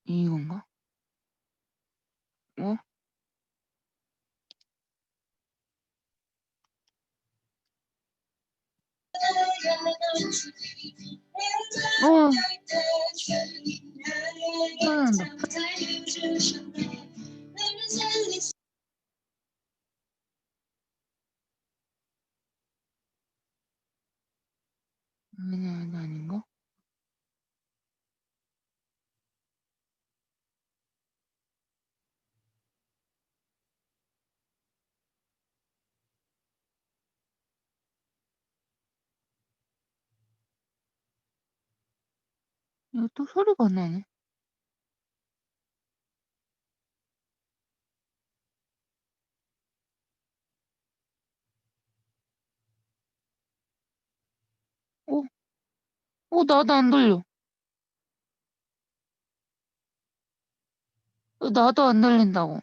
이건가? 어? 어, 화난다. 아닌가? 이거 또 소리가 안 나네. 어? 나도 안 들려. 나도 안 들린다고.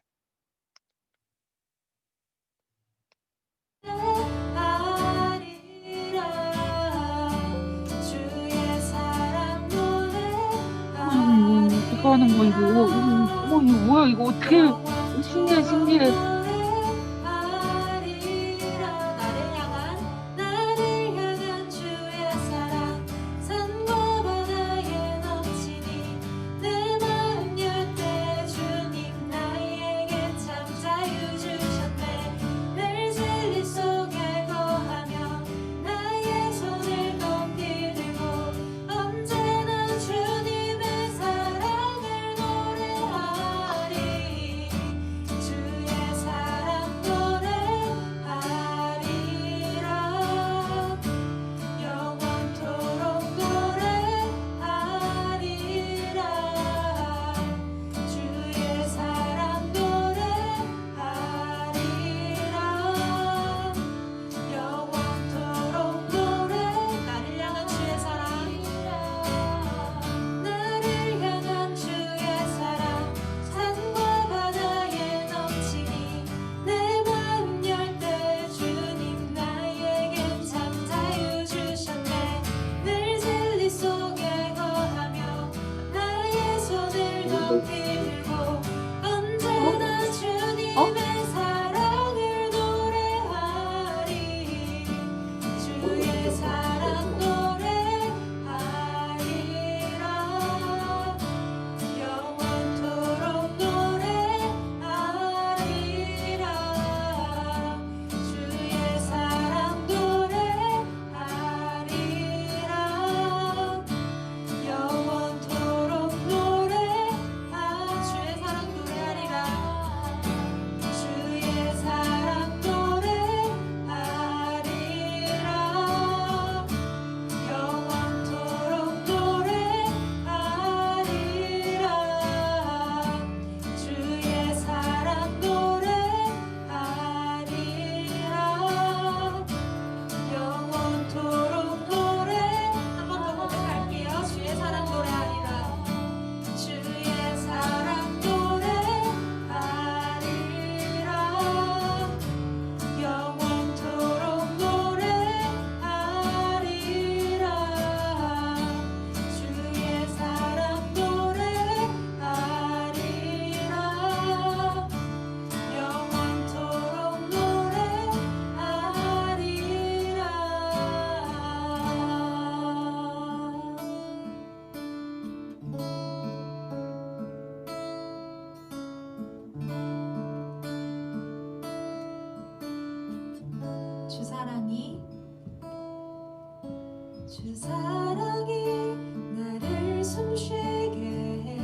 어떻게 하는 거야, 이거? 이거 뭐야, 이거 어떻게. 신기해, 신기해. 주 사랑이 나를 숨쉬게 해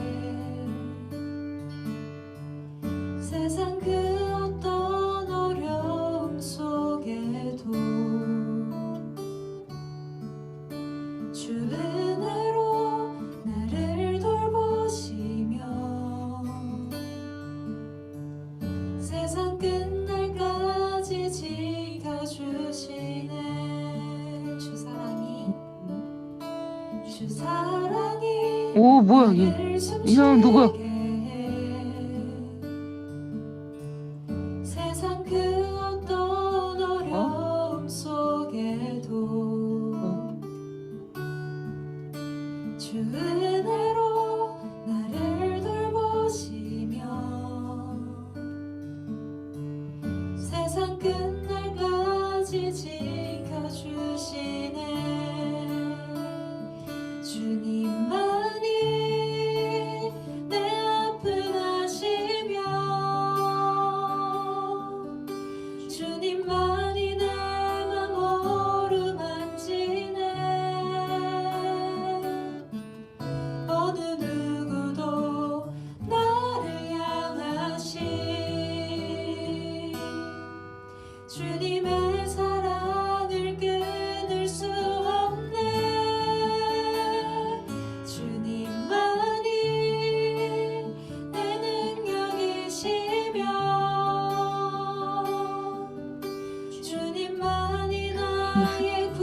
세상 그 어떤 어려움 속에도 주 은혜로 나를 돌보시며 세상 끝날까지 지켜주시네. 주 사랑이 오, 뭐야, 이 사람 누구야? 세상 그 어떤 어려움 속에도 주 은혜로 나를 돌보시며 세상 끝날까지 지켜주시네. 주님만이 내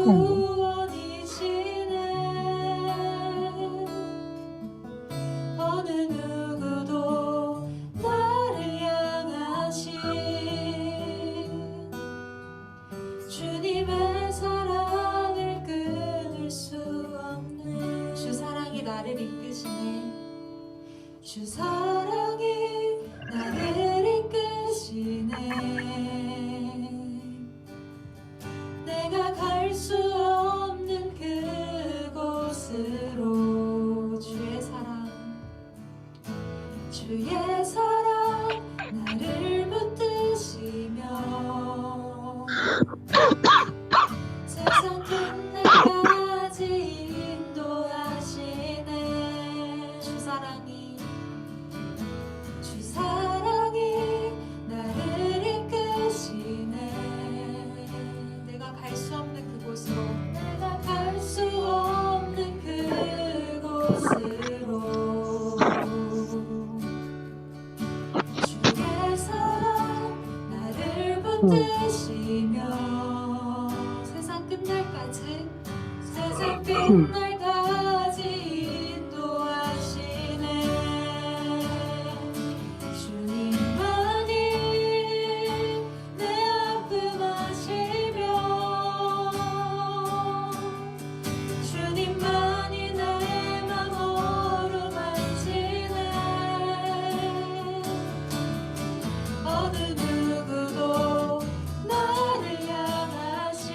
구원이시네. 어느 누구도 나를 향하신 주님의 사랑을 끊을 수 없네. 주 사랑이 나를 이끄시네. 주 사랑이 나를 이끄시네. 내가 갈 수 없는 그곳으로 주의 사랑 나를 붙드시며 세상 끝날까지 인도하시네. 주 사랑이 나를 이끄시네. 내가 갈 수 없는 그곳으로 주의 사랑 나를 붙드시며 세상 끝날까지 인도하시네. 주님만이 내 아픔 아시며 주님만이 내 맘 어루만지네. 어느 누구도 나를 향하신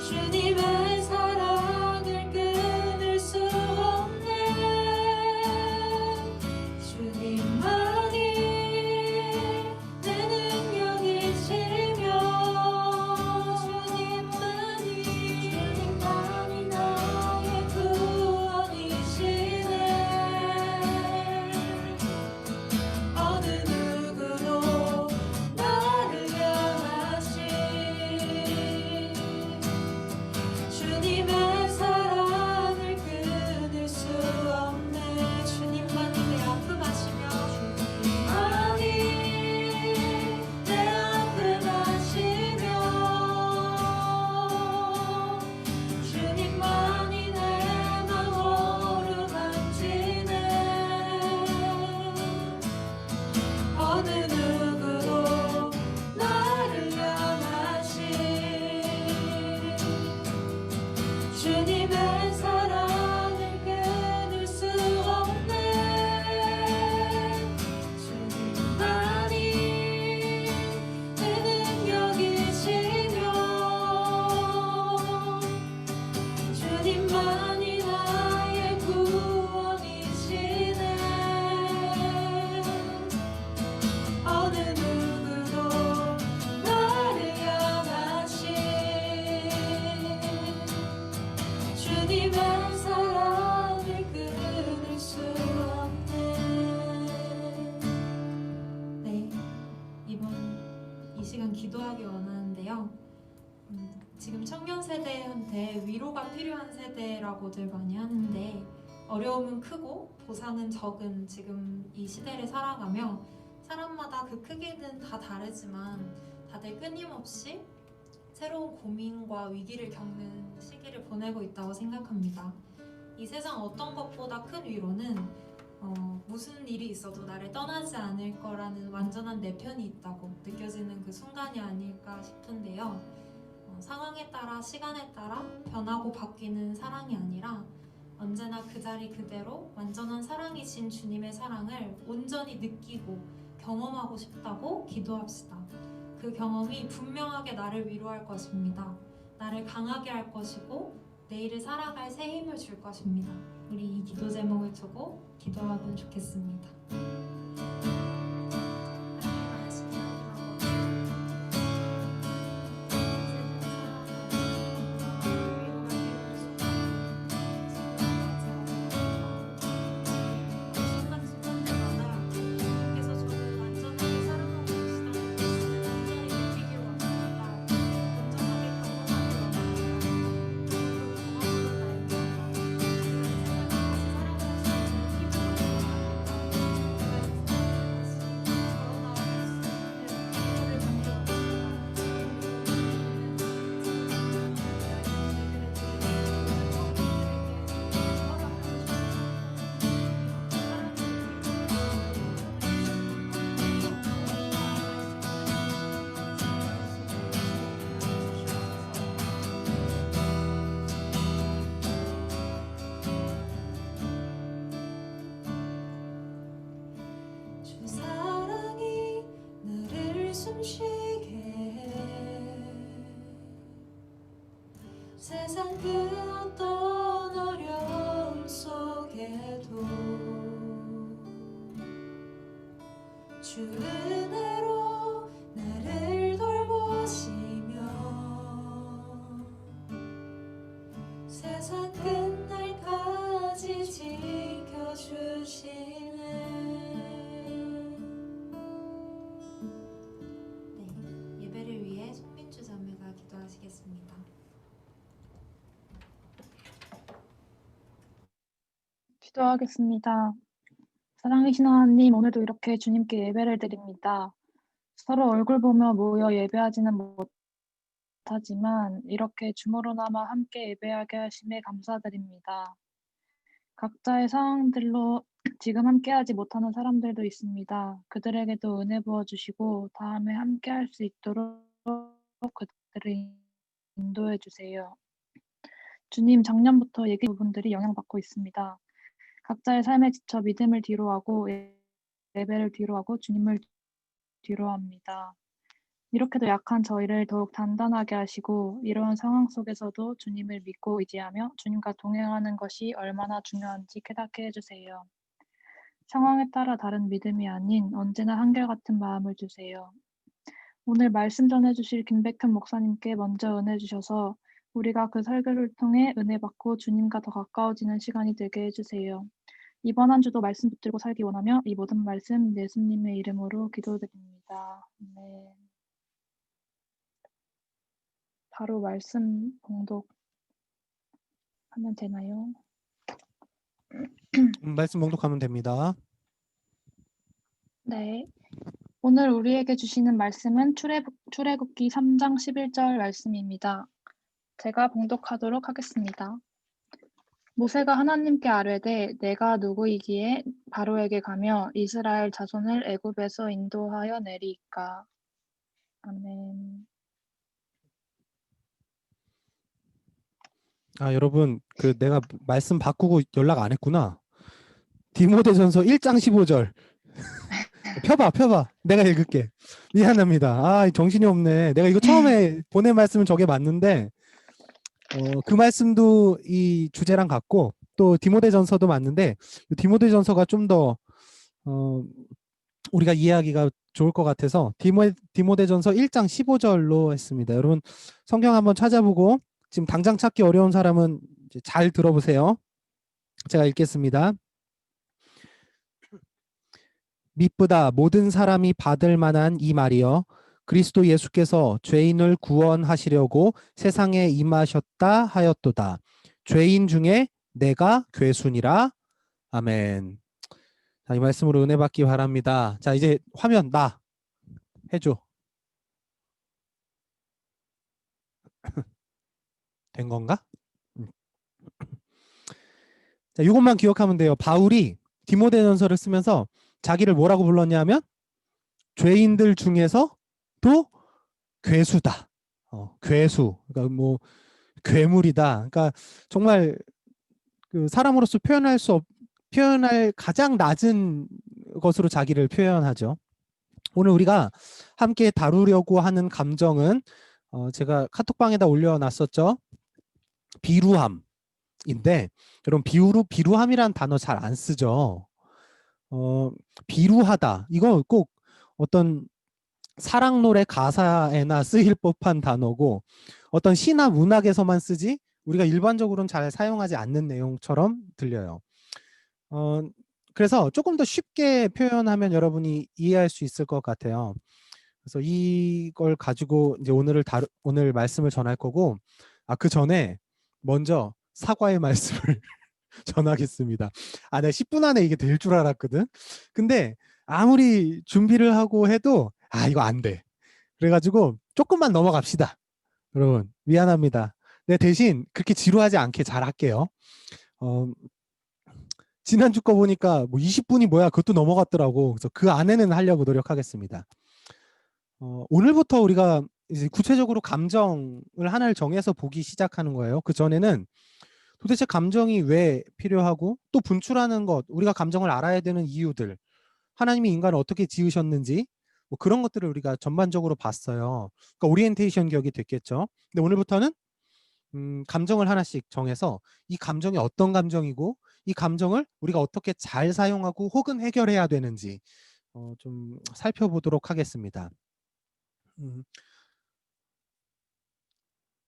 주님의 사랑을 끊을 수 없네. 주님만이 내 능력이시며 주님만이 나의 구원이시네. 어느 누구도 나를 향하신 주님의 사랑을 끊을 수 없네. 주님만이 내 아픔 아시며 주님만이 내 아픔 아시며 주님만이 내 맘 어루만지네. 어느 누구도 나를 향하신 주님의 사랑을 끊을 수 없네. 주님만이 내 능력이시며 주님만이 나의 구원이시네. 어느 누구도 나를 향하신 주님의 사랑을 끊을 수 없네. 네, 이번 이 시간 기도하기 원하는데요. 지금 청년 세대한테 위로가 필요한 세대라고들 많이 하는데 어려움은 크고 보상은 적은 지금 이 시대를 살아가며 사람마다 그 크기는 다 다르지만 다들 끊임없이 새로운 고민과 위기를 겪는 시기를 보내고 있다고 생각합니다. 이 세상 어떤 것보다 큰 위로는 무슨 일이 있어도 나를 떠나지 않을 거라는 완전한 내 편이 있다고 느껴지는 그 순간이 아닐까 싶은데요. 상황에 따라 시간에 따라 변하고 바뀌는 사랑이 아니라 언제나 그 자리 그대로 완전한 사랑이신 주님의 사랑을 온전히 느끼고 경험하고 싶다고 기도합시다. 그 경험이 분명하게 나를 위로할 것입니다. 나를 강하게 할 것이고 내일을 살아갈 새 힘을 줄 것입니다. 우리 이 기도 제목을 두고 기도하면 좋겠습니다. 세상 그 어떤 어려움 속에도 주 은혜로 나를 돌보시며 세상 끝날까지 지켜주시네. 네, 예배를 위해 송민주 자매가 기도하시겠습니다. 기도하겠습니다. 사랑이신 하나님, 오늘도 이렇게 주님께 예배를 드립니다. 서로 얼굴 보며 모여 예배하지는 못하지만 이렇게 줌으로나마 함께 예배하게 하심에 감사드립니다. 각자의 상황들로 지금 함께하지 못하는 사람들도 있습니다. 그들에게도 은혜 부어주시고 다음에 함께할 수 있도록 그들을 인도해 주세요. 주님, 작년부터 예기 부분들이 영향받고 있습니다. 각자의 삶에 지쳐 믿음을 뒤로하고 예배를 뒤로하고 주님을 뒤로합니다. 이렇게도 약한 저희를 더욱 단단하게 하시고 이러한 상황 속에서도 주님을 믿고 의지하며 주님과 동행하는 것이 얼마나 중요한지 깨닫게 해주세요. 상황에 따라 다른 믿음이 아닌 언제나 한결같은 마음을 주세요. 오늘 말씀 전해주실 김백현 목사님께 먼저 은혜 주셔서 우리가 그 설교를 통해 은혜 받고 주님과 더 가까워지는 시간이 되게 해주세요. 이번 한 주도 말씀 붙들고 살기 원하며 이 모든 말씀 예수님의 이름으로 기도드립니다. 네. 바로 말씀 봉독하면 되나요? 말씀 봉독하면 됩니다. 네. 오늘 우리에게 주시는 말씀은 출애굽기 3장 11절 말씀입니다. 제가 봉독하도록 하겠습니다. 모세가 하나님께 아뢰되 내가 누구이기에 바로에게 가며 이스라엘 자손을 애굽에서 인도하여 내리이까. 아멘. 여러분, 내가 말씀 바꾸고 연락 안 했구나. 디모데전서 1장 15절. 펴봐. 내가 읽을게. 미안합니다. 정신이 없네. 내가 이거 처음에 보낸 말씀은 저게 맞는데 그 말씀도 이 주제랑 같고 또 디모데전서도 맞는데 디모데전서가 좀 더 우리가 이해하기가 좋을 것 같아서 디모데전서 1장 15절로 했습니다. 여러분 성경 한번 찾아보고 지금 당장 찾기 어려운 사람은 이제 잘 들어보세요. 제가 읽겠습니다. 미쁘다 모든 사람이 받을 만한 이 말이여 그리스도 예수께서 죄인을 구원하시려고 세상에 임하셨다 하였도다. 죄인 중에 내가 괴순이라. 아멘. 자, 이 말씀으로 은혜 받기 바랍니다. 자, 이제 화면 나 해줘. 된 건가? 자, 이것만 기억하면 돼요. 바울이 디모데전서를 쓰면서 자기를 뭐라고 불렀냐면 죄인들 중에서 또 괴수다. 괴수. 그러니까 뭐 괴물이다. 그러니까 정말 그 사람으로서 표현할 가장 낮은 것으로 자기를 표현하죠. 오늘 우리가 함께 다루려고 하는 감정은 제가 카톡방에다 올려놨었죠. 비루함인데 여러분 비루함이란 단어 잘 안 쓰죠. 비루하다. 이거 꼭 어떤 사랑 노래 가사에나 쓰일 법한 단어고 어떤 시나 문학에서만 쓰지 우리가 일반적으로는 잘 사용하지 않는 내용처럼 들려요. 그래서 조금 더 쉽게 표현하면 여러분이 이해할 수 있을 것 같아요. 그래서 이걸 가지고 이제 오늘 말씀을 전할 거고 그 전에 먼저 사과의 말씀을 전하겠습니다. 내가 10분 안에 이게 될 줄 알았거든. 근데 아무리 준비를 하고 해도 이거 안 돼. 그래가지고 조금만 넘어갑시다. 여러분 미안합니다. 내 대신 그렇게 지루하지 않게 잘 할게요. 지난주 거 보니까 뭐 20분이 뭐야 그것도 넘어갔더라고. 그래서 그 안에는 하려고 노력하겠습니다. 오늘부터 우리가 이제 구체적으로 감정을 하나를 정해서 보기 시작하는 거예요. 그 전에는 도대체 감정이 왜 필요하고 또 분출하는 것, 우리가 감정을 알아야 되는 이유들, 하나님이 인간을 어떻게 지으셨는지 뭐 그런 것들을 우리가 전반적으로 봤어요. 그러니까 오리엔테이션 격이 됐겠죠. 근데 오늘부터는 감정을 하나씩 정해서 이 감정이 어떤 감정이고 이 감정을 우리가 어떻게 잘 사용하고 혹은 해결해야 되는지 좀 살펴보도록 하겠습니다.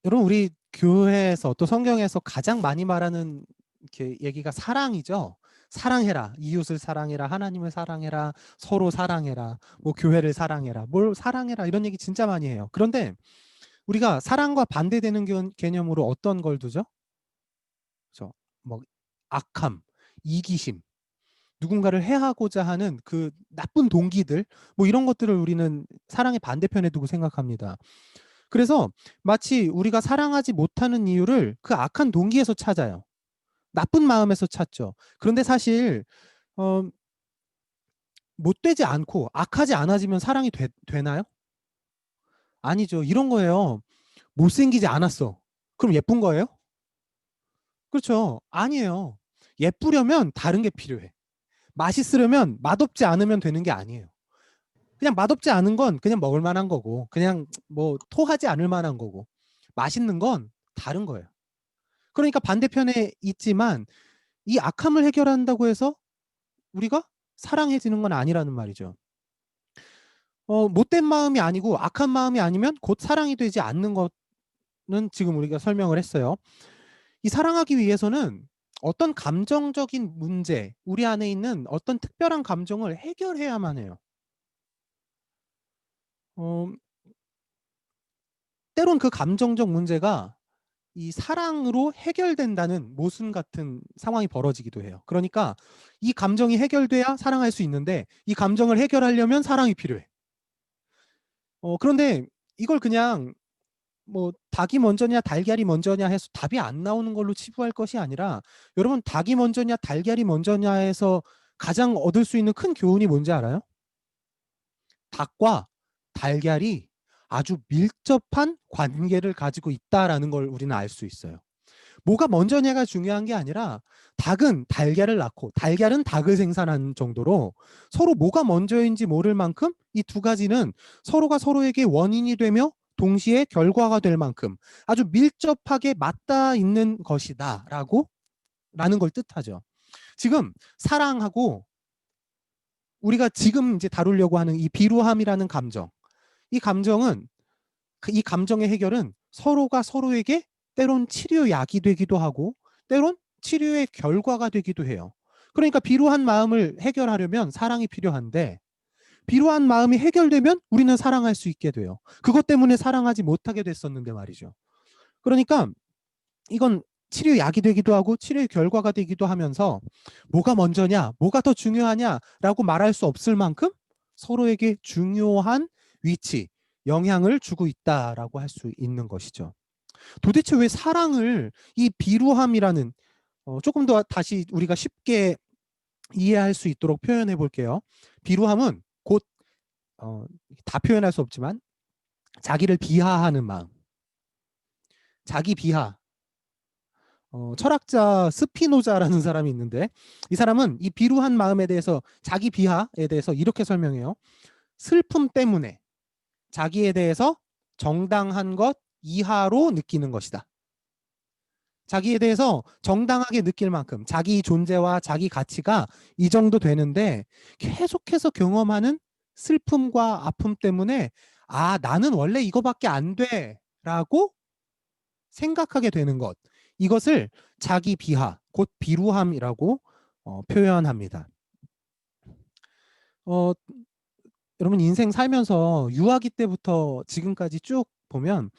여러분 우리 교회에서 또 성경에서 가장 많이 말하는 이렇게 얘기가 사랑이죠. 사랑해라. 이웃을 사랑해라. 하나님을 사랑해라. 서로 사랑해라. 뭐 교회를 사랑해라. 뭘 사랑해라. 이런 얘기 진짜 많이 해요. 그런데 우리가 사랑과 반대되는 개념으로 어떤 걸 두죠? 그렇죠? 뭐 악함, 이기심, 누군가를 해하고자 하는 그 나쁜 동기들, 뭐 이런 것들을 우리는 사랑의 반대편에 두고 생각합니다. 그래서 마치 우리가 사랑하지 못하는 이유를 그 악한 동기에서 찾아요. 나쁜 마음에서 찾죠. 그런데 사실 못되지 않고 악하지 않아지면 사랑이 되나요? 아니죠. 이런 거예요. 못생기지 않았어. 그럼 예쁜 거예요? 그렇죠. 아니에요. 예쁘려면 다른 게 필요해. 맛있으려면 맛없지 않으면 되는 게 아니에요. 그냥 맛없지 않은 건 그냥 먹을 만한 거고 그냥 뭐 토하지 않을 만한 거고 맛있는 건 다른 거예요. 그러니까 반대편에 있지만 이 악함을 해결한다고 해서 우리가 사랑해지는 건 아니라는 말이죠. 못된 마음이 아니고 악한 마음이 아니면 곧 사랑이 되지 않는 것은 지금 우리가 설명을 했어요. 이 사랑하기 위해서는 어떤 감정적인 문제, 우리 안에 있는 어떤 특별한 감정을 해결해야만 해요. 때론 그 감정적 문제가 이 사랑으로 해결된다는 모순 같은 상황이 벌어지기도 해요. 그러니까 이 감정이 해결돼야 사랑할 수 있는데 이 감정을 해결하려면 사랑이 필요해. 그런데 이걸 그냥 뭐 닭이 먼저냐 달걀이 먼저냐 해서 답이 안 나오는 걸로 치부할 것이 아니라 여러분 닭이 먼저냐 달걀이 먼저냐 해서 가장 얻을 수 있는 큰 교훈이 뭔지 알아요? 닭과 달걀이 아주 밀접한 관계를 가지고 있다라는 걸 우리는 알 수 있어요. 뭐가 먼저냐가 중요한 게 아니라 닭은 달걀을 낳고 달걀은 닭을 생산하는 정도로 서로 뭐가 먼저인지 모를 만큼 이 두 가지는 서로가 서로에게 원인이 되며 동시에 결과가 될 만큼 아주 밀접하게 맞닿아 있는 것이다 라는 걸 뜻하죠. 지금 사랑하고 우리가 지금 이제 다루려고 하는 이 비루함이라는 감정, 이 감정은 이 감정의 해결은 서로가 서로에게 때론 치료약이 되기도 하고 때론 치료의 결과가 되기도 해요. 그러니까 비루한 마음을 해결하려면 사랑이 필요한데 비루한 마음이 해결되면 우리는 사랑할 수 있게 돼요. 그것 때문에 사랑하지 못하게 됐었는데 말이죠. 그러니까 이건 치료약이 되기도 하고 치료의 결과가 되기도 하면서 뭐가 먼저냐, 뭐가 더 중요하냐라고 말할 수 없을 만큼 서로에게 중요한 위치, 영향을 주고 있다라고 할 수 있는 것이죠. 도대체 왜 사랑을 이 비루함이라는 조금 더 다시 우리가 쉽게 이해할 수 있도록 표현해 볼게요. 비루함은 곧 다 표현할 수 없지만 자기를 비하하는 마음, 자기 비하. 철학자 스피노자라는 사람이 있는데 이 사람은 이 비루한 마음에 대해서 자기 비하에 대해서 이렇게 설명해요. 슬픔 때문에 자기에 대해서 정당한 것 이하로 느끼는 것이다. 자기에 대해서 정당하게 느낄 만큼 자기 존재와 자기 가치가 이 정도 되는데 계속해서 경험하는 슬픔과 아픔 때문에 아, 나는 원래 이거밖에 안 돼 라고 생각하게 되는 것, 이것을 자기 비하, 곧 비루함이라고 표현합니다. 여러분 인생 살면서 유아기 때부터 지금까지 쭉 보면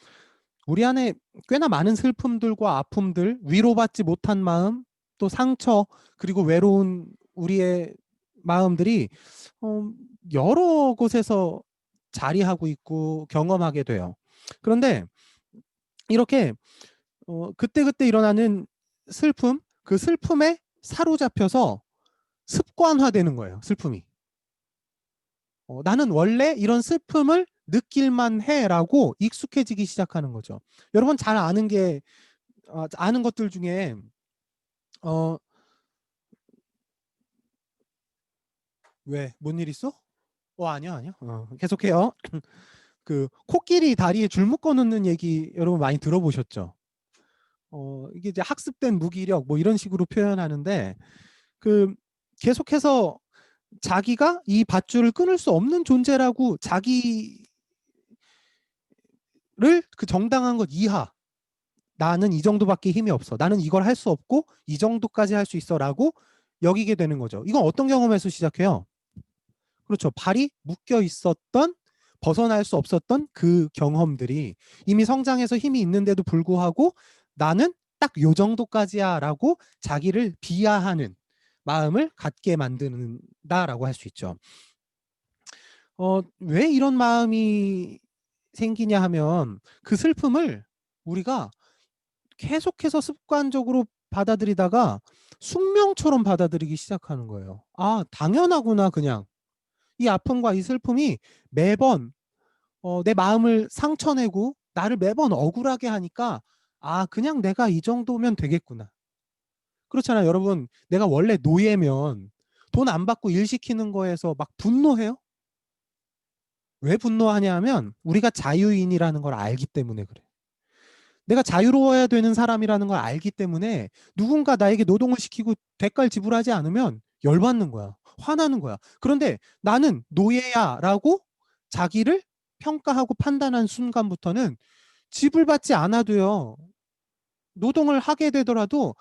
우리 안에 꽤나 많은 슬픔들과 아픔들, 위로받지 못한 마음, 또 상처, 그리고 외로운 우리의 마음들이 여러 곳에서 자리하고 있고 경험하게 돼요. 그런데 이렇게 그때그때 일어나는 슬픔, 그 슬픔에 사로잡혀서 습관화되는 거예요. 슬픔이. 나는 원래 이런 슬픔을 느낄만 해라고 익숙해지기 시작하는 거죠. 여러분 잘 아는 게 아는 것들 중에 왜? 뭔 일 있어? 아니야. 계속해요. 그 코끼리 다리에 줄 묶어 놓는 얘기 여러분 많이 들어보셨죠? 이게 이제 학습된 무기력 뭐 이런 식으로 표현하는데 그 계속해서 자기가 이 밧줄을 끊을 수 없는 존재라고 자기를 그 정당한 것 이하 나는 이 정도밖에 힘이 없어. 나는 이걸 할 수 없고 이 정도까지 할 수 있어라고 여기게 되는 거죠. 이건 어떤 경험에서 시작해요? 그렇죠. 발이 묶여 있었던 벗어날 수 없었던 그 경험들이 이미 성장해서 힘이 있는데도 불구하고 나는 딱 요 정도까지야 라고 자기를 비하하는 마음을 갖게 만든다라고 할 수 있죠. 왜 이런 마음이 생기냐 하면 그 슬픔을 우리가 계속해서 습관적으로 받아들이다가 숙명처럼 받아들이기 시작하는 거예요. 아, 당연하구나. 그냥 이 아픔과 이 슬픔이 매번 내 마음을 상처내고 나를 매번 억울하게 하니까 아, 그냥 내가 이 정도면 되겠구나. 그렇잖아요. 여러분, 내가 원래 노예면 돈 안 받고 일 시키는 거에서 막 분노해요? 왜 분노하냐 하면 우리가 자유인이라는 걸 알기 때문에 그래. 내가 자유로워야 되는 사람이라는 걸 알기 때문에 누군가 나에게 노동을 시키고 대가를 지불하지 않으면 열받는 거야. 화나는 거야. 그런데 나는 노예야라고 자기를 평가하고 판단한 순간부터는 지불받지 않아도요. 노동을 하게 되더라도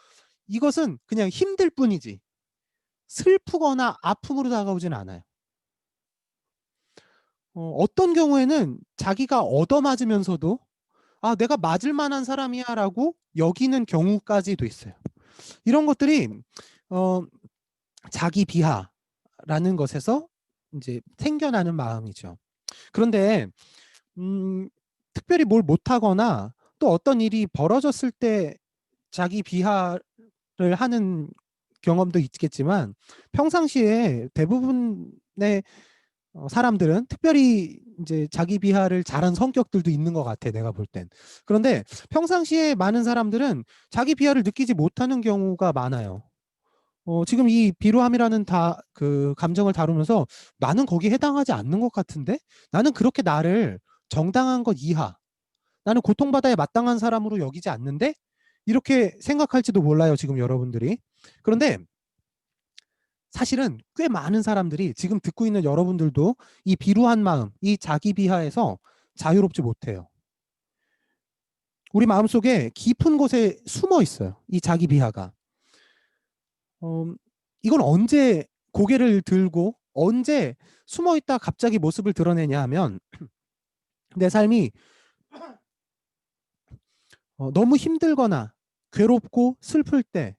이것은 그냥 힘들 뿐이지 슬프거나 아픔으로 다가오진 않아요. 어떤 경우에는 자기가 얻어맞으면서도 아, 내가 맞을 만한 사람이야라고 여기는 경우까지도 있어요. 이런 것들이 자기 비하라는 것에서 이제 생겨나는 마음이죠. 그런데 특별히 뭘 못하거나 또 어떤 일이 벌어졌을 때 자기 비하를 하는 경험도 있겠지만 평상시에 대부분의 사람들은 특별히 이제 자기 비하를 잘한 성격들도 있는 것 같아, 내가 볼 땐. 그런데 평상시에 많은 사람들은 자기 비하를 느끼지 못하는 경우가 많아요. 지금 이 비루함이라는 그 감정을 다루면서 나는 거기에 해당하지 않는 것 같은데? 나는 그렇게 나를 정당한 것 이하, 나는 고통받아야 마땅한 사람으로 여기지 않는데? 이렇게 생각할지도 몰라요, 지금 여러분들이. 그런데 사실은 꽤 많은 사람들이 지금 듣고 있는 여러분들도 이 비루한 마음, 이 자기 비하에서 자유롭지 못해요. 우리 마음속에 깊은 곳에 숨어 있어요. 이 자기 비하가. 이건 언제 고개를 들고 언제 숨어 있다 갑자기 모습을 드러내냐 하면 내 삶이 너무 힘들거나 괴롭고 슬플 때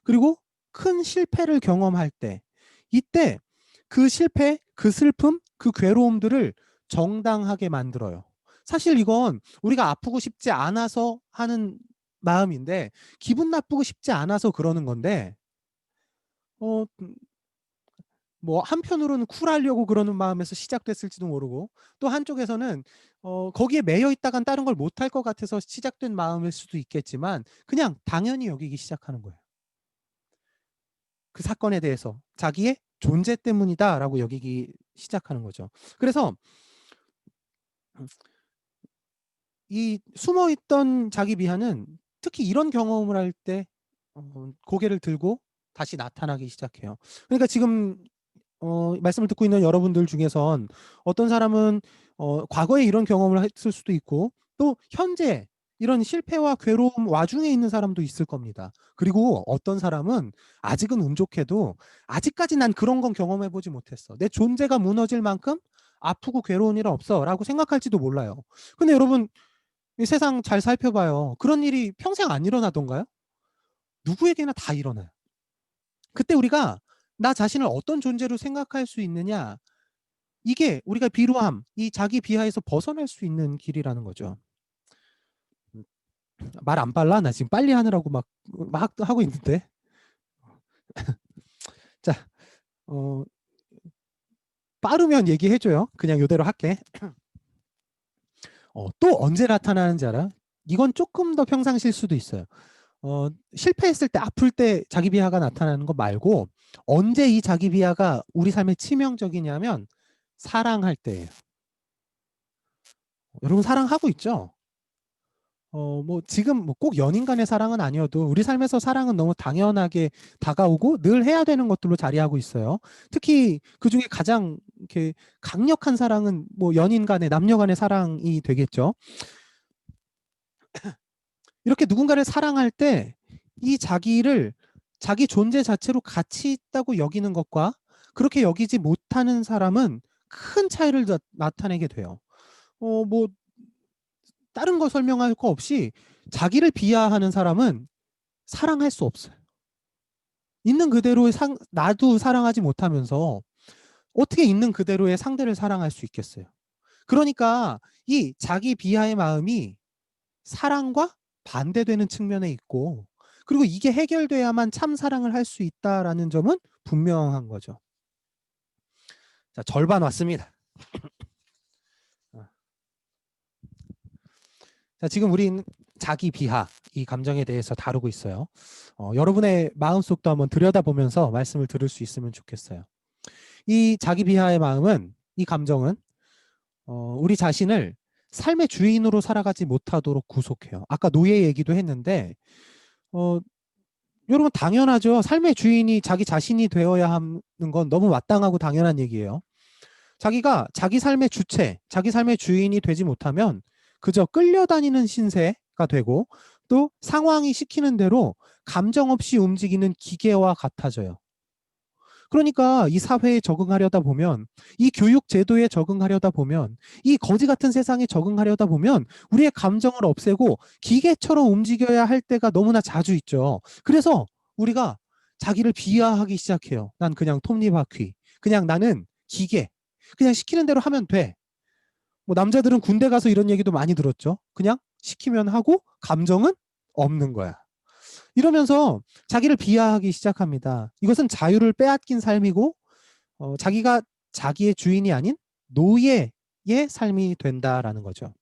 그리고 큰 실패를 경험할 때 이때 그 실패, 그 슬픔, 그 괴로움들을 정당하게 만들어요. 사실 이건 우리가 아프고 싶지 않아서 하는 마음인데 기분 나쁘고 싶지 않아서 그러는 건데 어, 뭐 한편으로는 쿨하려고 그러는 마음에서 시작됐을지도 모르고 또 한쪽에서는 거기에 매여 있다간 다른 걸 못할 것 같아서 시작된 마음일 수도 있겠지만 그냥 당연히 여기기 시작하는 거예요. 그 사건에 대해서 자기의 존재 때문이다라고 여기기 시작하는 거죠. 그래서 이 숨어있던 자기 비하는 특히 이런 경험을 할 때 고개를 들고 다시 나타나기 시작해요. 그러니까 지금 말씀을 듣고 있는 여러분들 중에선 어떤 사람은 과거에 이런 경험을 했을 수도 있고 또 현재 이런 실패와 괴로움 와중에 있는 사람도 있을 겁니다. 그리고 어떤 사람은 아직은 운 좋게도 아직까지 난 그런 건 경험해보지 못했어. 내 존재가 무너질 만큼 아프고 괴로운 일은 없어 라고 생각할지도 몰라요. 근데 여러분 이 세상 잘 살펴봐요. 그런 일이 평생 안 일어나던가요? 누구에게나 다 일어나요. 그때 우리가 나 자신을 어떤 존재로 생각할 수 있느냐 이게 우리가 비루함, 이 자기 비하에서 벗어날 수 있는 길이라는 거죠. 말 안 빨라? 나 지금 빨리 하느라고 막 하고 있는데. 자, 빠르면 얘기해줘요. 그냥 이대로 할게. 또 언제 나타나는지 알아? 이건 조금 더 평상시일 수도 있어요. 실패했을 때, 아플 때 자기 비하가 나타나는 거 말고 언제 이 자기 비하가 우리 삶에 치명적이냐면 사랑할 때예요. 여러분 사랑하고 있죠? 뭐 지금 뭐 꼭 연인 간의 사랑은 아니어도 우리 삶에서 사랑은 너무 당연하게 다가오고 늘 해야 되는 것들로 자리하고 있어요. 특히 그 중에 가장 이렇게 강력한 사랑은 뭐 연인 간의 남녀 간의 사랑이 되겠죠. 이렇게 누군가를 사랑할 때 이 자기를 자기 존재 자체로 가치 있다고 여기는 것과 그렇게 여기지 못하는 사람은 큰 차이를 나타내게 돼요. 뭐 다른 거 설명할 거 없이 자기를 비하하는 사람은 사랑할 수 없어요. 있는 그대로의 나도 사랑하지 못하면서 어떻게 있는 그대로의 상대를 사랑할 수 있겠어요. 그러니까 이 자기 비하의 마음이 사랑과 반대되는 측면에 있고 그리고 이게 해결돼야만 참 사랑을 할 수 있다라는 점은 분명한 거죠. 자, 절반 왔습니다. 자, 지금 우린 자기 비하 이 감정에 대해서 다루고 있어요. 여러분의 마음속도 한번 들여다보면서 말씀을 들을 수 있으면 좋겠어요. 이 자기 비하의 마음은 이 감정은 우리 자신을 삶의 주인으로 살아가지 못하도록 구속해요. 아까 노예 얘기도 했는데 여러분 당연하죠. 삶의 주인이 자기 자신이 되어야 하는 건 너무 마땅하고 당연한 얘기예요. 자기가 자기 삶의 주체, 자기 삶의 주인이 되지 못하면 그저 끌려다니는 신세가 되고 또 상황이 시키는 대로 감정 없이 움직이는 기계와 같아져요. 그러니까 이 사회에 적응하려다 보면 이 교육 제도에 적응하려다 보면 이 거지 같은 세상에 적응하려다 보면 우리의 감정을 없애고 기계처럼 움직여야 할 때가 너무나 자주 있죠. 그래서 우리가 자기를 비하하기 시작해요. 난 그냥 톱니바퀴. 그냥 나는 기계. 그냥 시키는 대로 하면 돼. 뭐 남자들은 군대 가서 이런 얘기도 많이 들었죠. 그냥 시키면 하고 감정은 없는 거야. 이러면서 자기를 비하하기 시작합니다. 이것은 자유를 빼앗긴 삶이고 자기가 자기의 주인이 아닌 노예의 삶이 된다라는 거죠.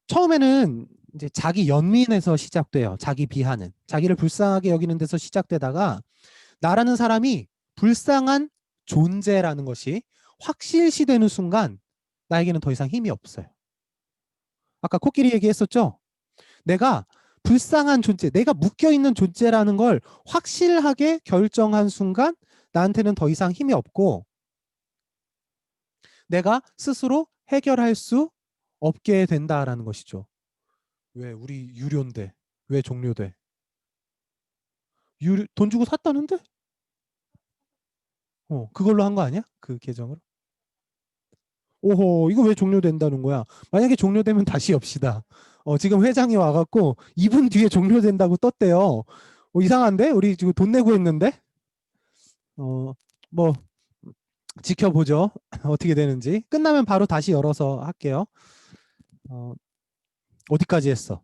처음에는 이제 자기 연민에서 시작돼요. 자기 비하는. 자기를 불쌍하게 여기는 데서 시작되다가 나라는 사람이 불쌍한 존재라는 것이 확실시되는 순간 나에게는 더 이상 힘이 없어요. 아까 코끼리 얘기했었죠? 내가 불쌍한 존재, 내가 묶여있는 존재라는 걸 확실하게 결정한 순간 나한테는 더 이상 힘이 없고 내가 스스로 해결할 수 없게 된다라는 것이죠. 왜 우리 유료인데 왜 종료돼? 돈 주고 샀다는데? 그걸로 한 거 아니야? 그 계정으로? 오호, 이거 왜 종료된다는 거야? 만약에 종료되면 다시 엽시다. 지금 회장이 와갖고 2분 뒤에 종료된다고 떴대요. 이상한데? 우리 지금 돈 내고 했는데? 뭐 지켜보죠. 어떻게 되는지. 끝나면 바로 다시 열어서 할게요. 어디까지 했어?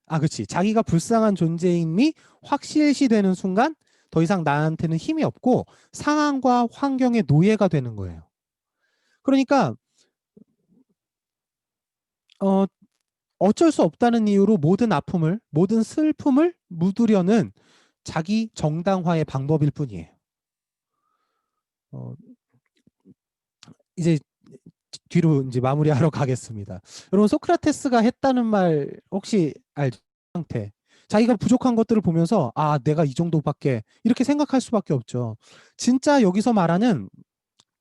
그렇지. 자기가 불쌍한 존재임이 확실시되는 순간 더 이상 나한테는 힘이 없고 상황과 환경의 노예가 되는 거예요. 그러니까 어쩔 수 없다는 이유로 모든 아픔을, 모든 슬픔을 묻으려는 자기 정당화의 방법일 뿐이에요. 이제 뒤로 이제 마무리하러 가겠습니다. 여러분 소크라테스가 했다는 말 혹시 알죠? 상태. 자기가 부족한 것들을 보면서 내가 이 정도밖에 이렇게 생각할 수밖에 없죠. 진짜 여기서 말하는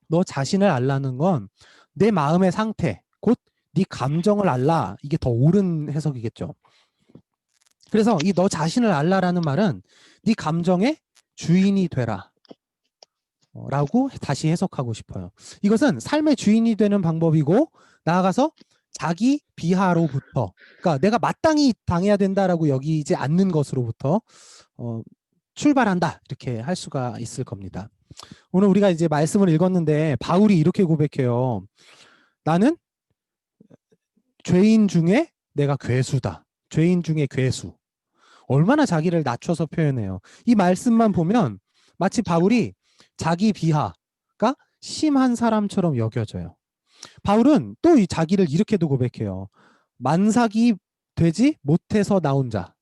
너 자신을 알라는 건 내 마음의 상태, 곧 네 감정을 알라. 이게 더 옳은 해석이겠죠. 그래서 이 너 자신을 알라라는 말은 네 감정의 주인이 되라. 라고 다시 해석하고 싶어요. 이것은 삶의 주인이 되는 방법이고 나아가서 자기 비하로부터 그러니까 내가 마땅히 당해야 된다라고 여기지 않는 것으로부터 출발한다. 이렇게 할 수가 있을 겁니다. 오늘 우리가 이제 말씀을 읽었는데 바울이 이렇게 고백해요. 나는 죄인 중에 내가 괴수다. 죄인 중에 괴수. 얼마나 자기를 낮춰서 표현해요. 이 말씀만 보면 마치 바울이 자기 비하가 심한 사람처럼 여겨져요. 바울은 또 이 자기를 이렇게도 고백해요. 만삭이 되지 못해서 나온 자.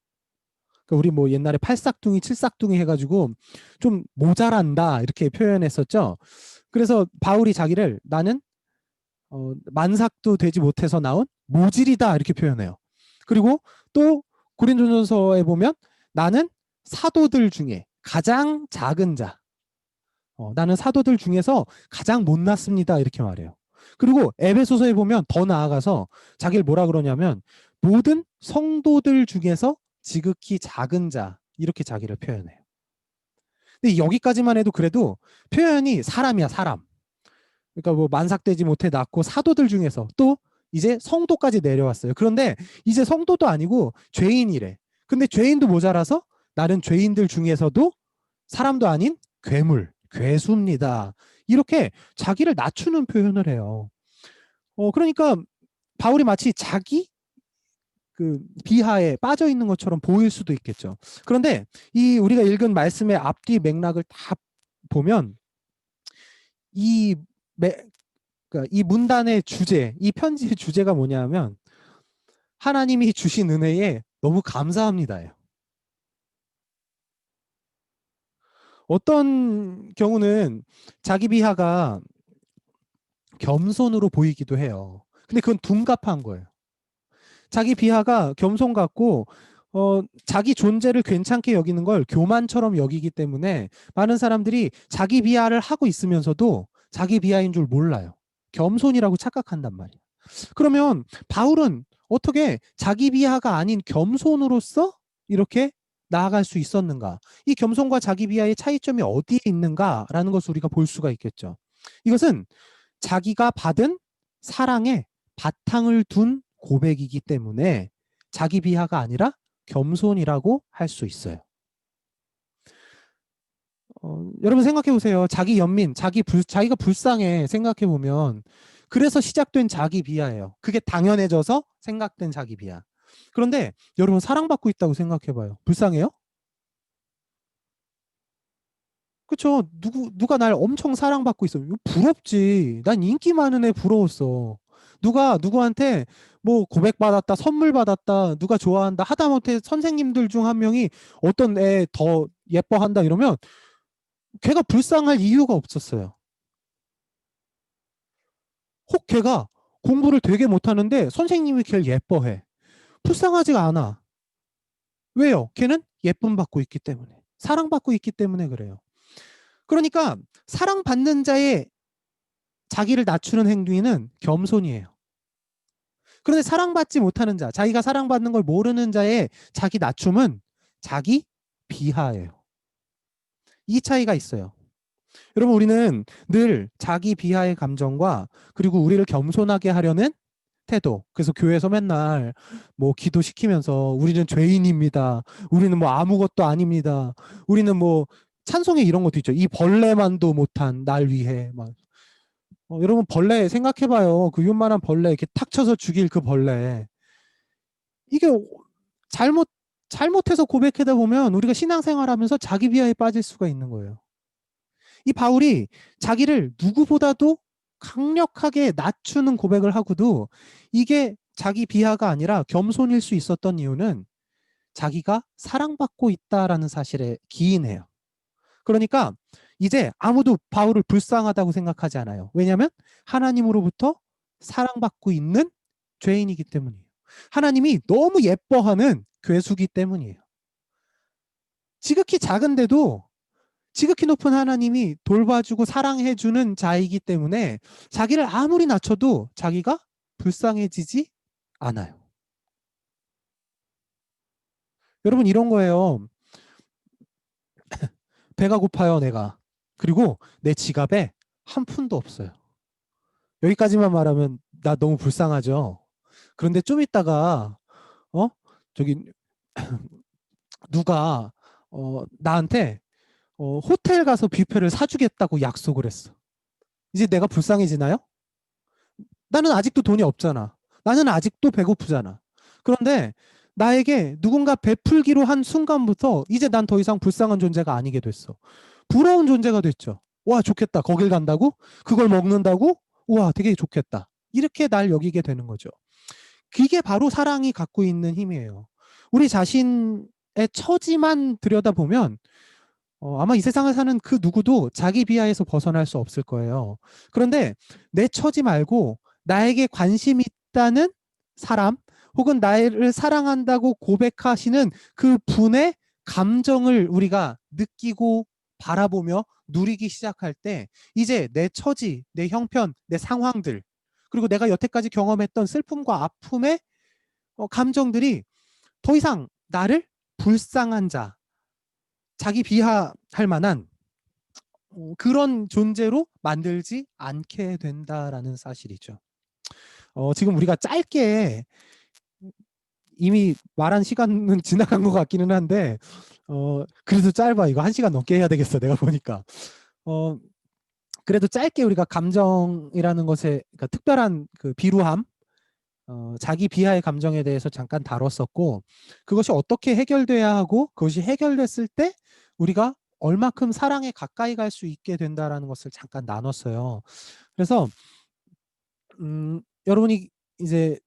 그러니까 우리 뭐 옛날에 팔싹둥이, 칠싹둥이 해가지고 좀 모자란다 이렇게 표현했었죠. 그래서 바울이 자기를 나는 만삭도 되지 못해서 나온 모질이다 이렇게 표현해요. 그리고 또 고린도전서에 보면 나는 사도들 중에 가장 작은 자, 나는 사도들 중에서 가장 못났습니다 이렇게 말해요. 그리고 에베소서에 보면 더 나아가서 자기를 뭐라 그러냐면 모든 성도들 중에서 지극히 작은 자 이렇게 자기를 표현해요. 근데 여기까지만 해도 그래도 표현이 사람이야, 사람. 그러니까 뭐 만삭되지 못해 낳고 사도들 중에서 또 이제 성도까지 내려왔어요. 그런데 이제 성도도 아니고 죄인이래. 근데 죄인도 모자라서 나는 죄인들 중에서도 사람도 아닌 괴물, 괴수입니다. 이렇게 자기를 낮추는 표현을 해요. 그러니까 바울이 마치 자기 그 비하에 빠져 있는 것처럼 보일 수도 있겠죠. 그런데 이 우리가 읽은 말씀의 앞뒤 맥락을 다 보면 이 그러니까 이 문단의 주제, 이 편지의 주제가 뭐냐면 하나님이 주신 은혜에 너무 감사합니다예요. 어떤 경우는 자기 비하가 겸손으로 보이기도 해요. 근데 그건 둔갑한 거예요. 자기 비하가 겸손 같고 자기 존재를 괜찮게 여기는 걸 교만처럼 여기기 때문에 많은 사람들이 자기 비하를 하고 있으면서도 자기 비하인 줄 몰라요. 겸손이라고 착각한단 말이에요. 그러면 바울은 어떻게 자기 비하가 아닌 겸손으로서 이렇게 나아갈 수 있었는가? 이 겸손과 자기 비하의 차이점이 어디에 있는가라는 것을 우리가 볼 수가 있겠죠. 이것은 자기가 받은 사랑에 바탕을 둔 고백이기 때문에 자기 비하가 아니라 겸손이라고 할 수 있어요. 여러분 생각해 보세요. 자기 연민, 자기가 불쌍해 생각해 보면 그래서 시작된 자기 비하예요. 그게 당연해져서 생각된 자기 비하. 그런데 여러분 사랑받고 있다고 생각해 봐요. 불쌍해요? 그쵸? 누가 날 엄청 사랑받고 있어. 이거 부럽지. 난 인기 많은 애 부러웠어. 누가 누구한테 뭐 고백받았다, 선물 받았다, 누가 좋아한다, 하다못해 선생님들 중 한 명이 어떤 애 더 예뻐한다 이러면 걔가 불쌍할 이유가 없었어요. 혹 걔가 공부를 되게 못하는데 선생님이 걔를 예뻐해. 불쌍하지가 않아. 왜요? 걔는 예쁨 받고 있기 때문에. 사랑받고 있기 때문에 그래요. 그러니까 사랑받는 자의 자기를 낮추는 행위는 겸손이에요. 그런데 사랑받지 못하는 자, 자기가 사랑받는 걸 모르는 자의 자기 낮춤은 자기 비하예요. 이 차이가 있어요. 여러분 우리는 늘 자기 비하의 감정과 그리고 우리를 겸손하게 하려는 태도. 그래서 교회에서 맨날 뭐 기도시키면서 우리는 죄인입니다. 우리는 뭐 아무것도 아닙니다. 우리는 뭐 찬송에 이런 것도 있죠. 이 벌레만도 못한 날 위해. 막. 여러분 벌레 생각해봐요. 그 요만한 벌레 이렇게 탁 쳐서 죽일 그 벌레. 이게 잘못해서 고백하다 보면 우리가 신앙생활하면서 자기 비하에 빠질 수가 있는 거예요. 이 바울이 자기를 누구보다도 강력하게 낮추는 고백을 하고도 이게 자기 비하가 아니라 겸손일 수 있었던 이유는 자기가 사랑받고 있다라는 사실에 기인해요. 그러니까 이제 아무도 바울을 불쌍하다고 생각하지 않아요. 왜냐하면 하나님으로부터 사랑받고 있는 죄인이기 때문이에요. 하나님이 너무 예뻐하는 괴수기 때문이에요. 지극히 작은데도 지극히 높은 하나님이 돌봐주고 사랑해주는 자이기 때문에 자기를 아무리 낮춰도 자기가 불쌍해지지 않아요. 여러분 이런 거예요. 배가 고파요 내가. 그리고 내 지갑에 한 푼도 없어요. 여기까지만 말하면 나 너무 불쌍하죠. 그런데 좀 있다가 저기 누가 나한테 호텔 가서 뷔페를 사주겠다고 약속을 했어. 이제 내가 불쌍해지나요? 나는 아직도 돈이 없잖아. 나는 아직도 배고프잖아. 그런데 나에게 누군가 베풀기로 한 순간부터 이제 난 더 이상 불쌍한 존재가 아니게 됐어. 부러운 존재가 됐죠. 와 좋겠다. 거길 간다고? 그걸 먹는다고? 우와 되게 좋겠다. 이렇게 날 여기게 되는 거죠. 그게 바로 사랑이 갖고 있는 힘이에요. 우리 자신의 처지만 들여다보면 아마 이 세상을 사는 그 누구도 자기 비하에서 벗어날 수 없을 거예요. 그런데 내 처지 말고 나에게 관심 있다는 사람 혹은 나를 사랑한다고 고백하시는 그 분의 감정을 우리가 느끼고 바라보며 누리기 시작할 때 이제 내 처지, 내 형편, 내 상황들 그리고 내가 여태까지 경험했던 슬픔과 아픔의 감정들이 더 이상 나를 불쌍한 자, 자기 비하할 만한 그런 존재로 만들지 않게 된다라는 사실이죠. 지금 우리가 짧게 이미 말한 시간은 지나간 것 같기는 한데 그래도 짧아. 이거 1시간 넘게 해야 되겠어. 내가 보니까. 그래도 짧게 우리가 감정이라는 것에 그러니까 특별한 그 비루함, 자기 비하의 감정에 대해서 잠깐 다뤘었고 그것이 어떻게 해결돼야 하고 그것이 해결됐을 때 우리가 얼마큼 사랑에 가까이 갈 수 있게 된다라는 것을 잠깐 나눴어요. 그래서 여러분이 이제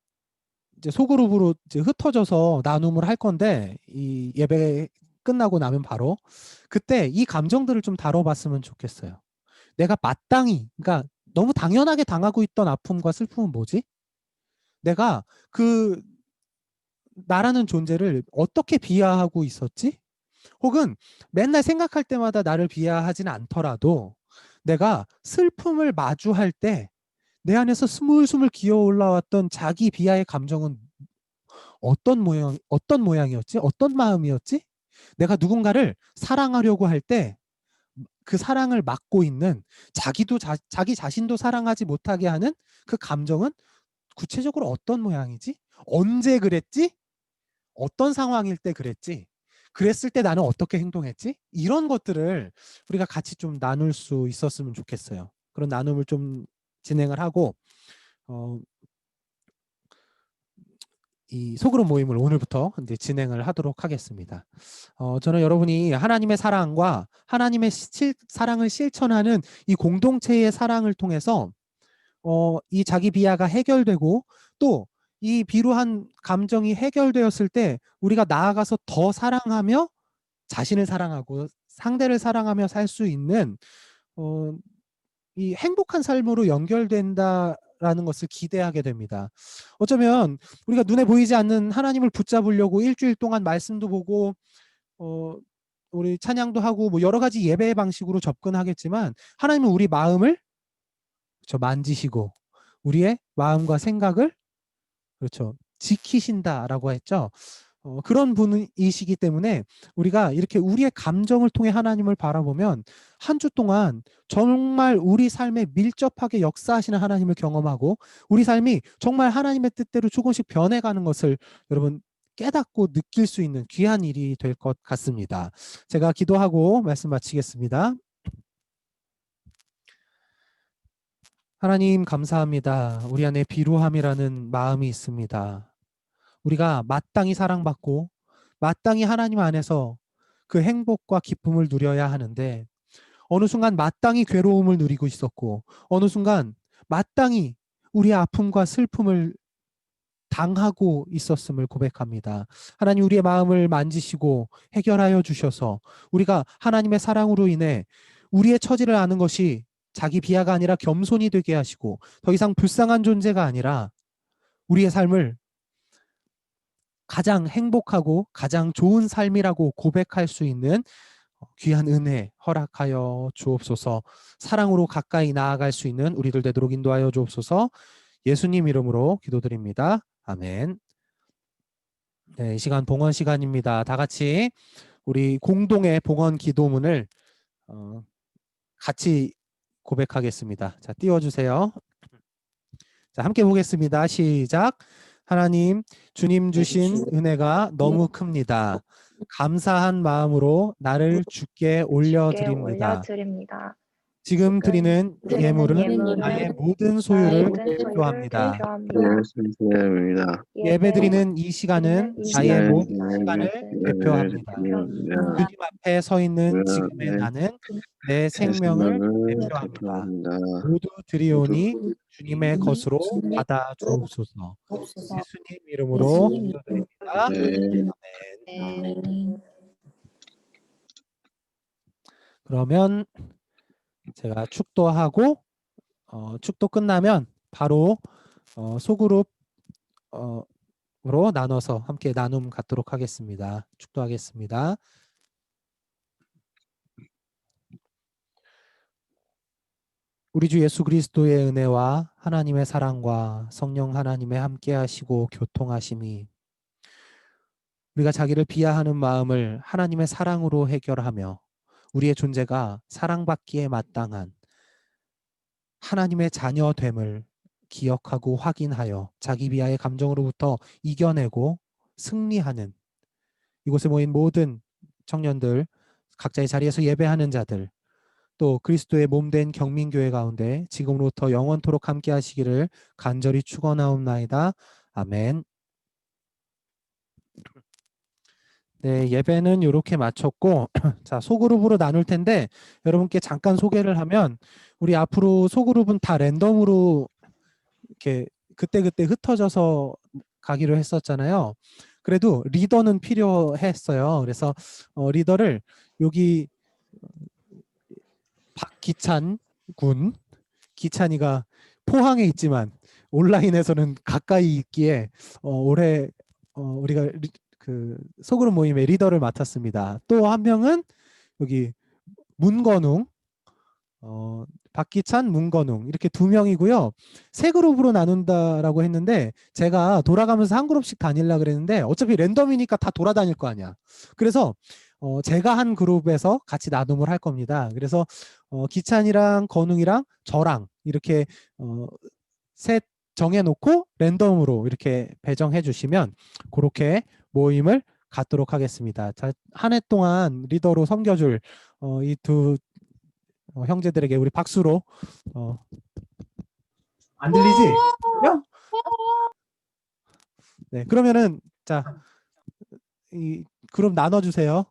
소그룹으로 이제 흩어져서 나눔을 할 건데 이 예배 끝나고 나면 바로 그때 이 감정들을 좀 다뤄봤으면 좋겠어요. 내가 마땅히 그러니까 너무 당연하게 당하고 있던 아픔과 슬픔은 뭐지? 내가 그 나라는 존재를 어떻게 비하하고 있었지? 혹은 맨날 생각할 때마다 나를 비하하지는 않더라도 내가 슬픔을 마주할 때 내 안에서 스물스물 기어 올라왔던 자기 비하의 감정은 어떤 모양이었지? 어떤 마음이었지? 내가 누군가를 사랑하려고 할 때 그 사랑을 막고 있는 자기 자신도 사랑하지 못하게 하는 그 감정은 구체적으로 어떤 모양이지? 언제 그랬지? 어떤 상황일 때 그랬지? 그랬을 때 나는 어떻게 행동했지? 이런 것들을 우리가 같이 좀 나눌 수 있었으면 좋겠어요. 그런 나눔을 좀 진행을 하고 이 소그룹 모임을 오늘부터 이제 진행을 하도록 하겠습니다. 저는 여러분이 하나님의 사랑과 하나님의 사랑을 실천하는 이 공동체의 사랑을 통해서 이 자기 비하가 해결되고 또 이 비루한 감정이 해결되었을 때 우리가 나아가서 더 사랑하며 자신을 사랑하고 상대를 사랑하며 살 수 있는 이 행복한 삶으로 연결된다라는 것을 기대하게 됩니다. 어쩌면 우리가 눈에 보이지 않는 하나님을 붙잡으려고 일주일 동안 말씀도 보고 우리 찬양도 하고 뭐 여러 가지 예배의 방식으로 접근하겠지만 하나님은 우리 마음을 만지시고 우리의 마음과 생각을 지키신다라고 했죠. 그런 분이시기 때문에 우리가 이렇게 우리의 감정을 통해 하나님을 바라보면 한 주 동안 정말 우리 삶에 밀접하게 역사하시는 하나님을 경험하고 우리 삶이 정말 하나님의 뜻대로 조금씩 변해가는 것을 여러분 깨닫고 느낄 수 있는 귀한 일이 될 것 같습니다. 제가 기도하고 말씀 마치겠습니다. 하나님 감사합니다. 우리 안에 비루함이라는 마음이 있습니다. 우리가 마땅히 사랑받고 마땅히 하나님 안에서 그 행복과 기쁨을 누려야 하는데 어느 순간 마땅히 괴로움을 누리고 있었고 어느 순간 마땅히 우리의 아픔과 슬픔을 당하고 있었음을 고백합니다. 하나님 우리의 마음을 만지시고 해결하여 주셔서 우리가 하나님의 사랑으로 인해 우리의 처지를 아는 것이 자기 비하가 아니라 겸손이 되게 하시고 더 이상 불쌍한 존재가 아니라 우리의 삶을 가장 행복하고 가장 좋은 삶이라고 고백할 수 있는 귀한 은혜 허락하여 주옵소서. 사랑으로 가까이 나아갈 수 있는 우리들 되도록 인도하여 주옵소서. 예수님 이름으로 기도드립니다. 아멘. 네, 이 시간 봉헌 시간입니다. 다 같이 우리 공동의 봉헌 기도문을 같이 고백하겠습니다. 자, 띄워주세요. 자, 함께 보겠습니다. 시작. 하나님, 주님 주신 은혜가 너무 큽니다. 감사한 마음으로 나를 주께 올려드립니다. 지금 드리는 예물은 나의 모든 소유를 대표합니다. 예배드리는 이 시간은 나의 모든 시간을 대표합니다. 주님 앞에 서 있는 지금의 나는 내 생명을 대표합니다. 모두 드리오니 주님의 것으로 받아 주옵소서. 예수님 이름으로 기도드립니다. 아멘. 그러면 제가 축도하고 축도 끝나면 바로 소그룹 으로 나눠서 함께 나눔 갖도록 하겠습니다. 축도하겠습니다. 우리 주 예수 그리스도의 은혜와 하나님의 사랑과 성령 하나님의 함께하시고 교통하심이 우리가 자기를 비하하는 마음을 하나님의 사랑으로 해결하며 우리의 존재가 사랑받기에 마땅한 하나님의 자녀됨을 기억하고 확인하여 자기 비하의 감정으로부터 이겨내고 승리하는 이곳에 모인 모든 청년들, 각자의 자리에서 예배하는 자들, 또 그리스도의 몸된 경민교회 가운데 지금으로부터 영원토록 함께 하시기를 간절히 축원하옵나이다. 아멘. 네, 예배는 이렇게 마쳤고 자, 소그룹으로 나눌 텐데 여러분께 잠깐 소개를 하면 우리 앞으로 소그룹은 다 랜덤으로 이렇게 그때그때 흩어져서 가기로 했었잖아요. 그래도 리더는 필요했어요. 그래서 리더를 여기 박기찬 군, 기찬이가 포항에 있지만 온라인에서는 가까이 있기에 올해 우리가 그 소그룹 모임의 리더를 맡았습니다. 또 한 명은 여기 문건웅, 박기찬, 문건웅 이렇게 두 명이고요. 세 그룹으로 나눈다라고 했는데 제가 돌아가면서 한 그룹씩 다닐라 그랬는데 어차피 랜덤이니까 다 돌아다닐 거 아니야. 그래서 제가 한 그룹에서 같이 나눔을 할 겁니다. 그래서 기찬이랑 건웅이랑 저랑 이렇게 셋 정해놓고 랜덤으로 이렇게 배정해 주시면 그렇게 모임을 갖도록 하겠습니다. 자, 한 해 동안 리더로 섬겨줄 이 두 형제들에게 우리 박수로 안 들리지? 들려? 네, 그러면은 자, 이 그룹 나눠주세요.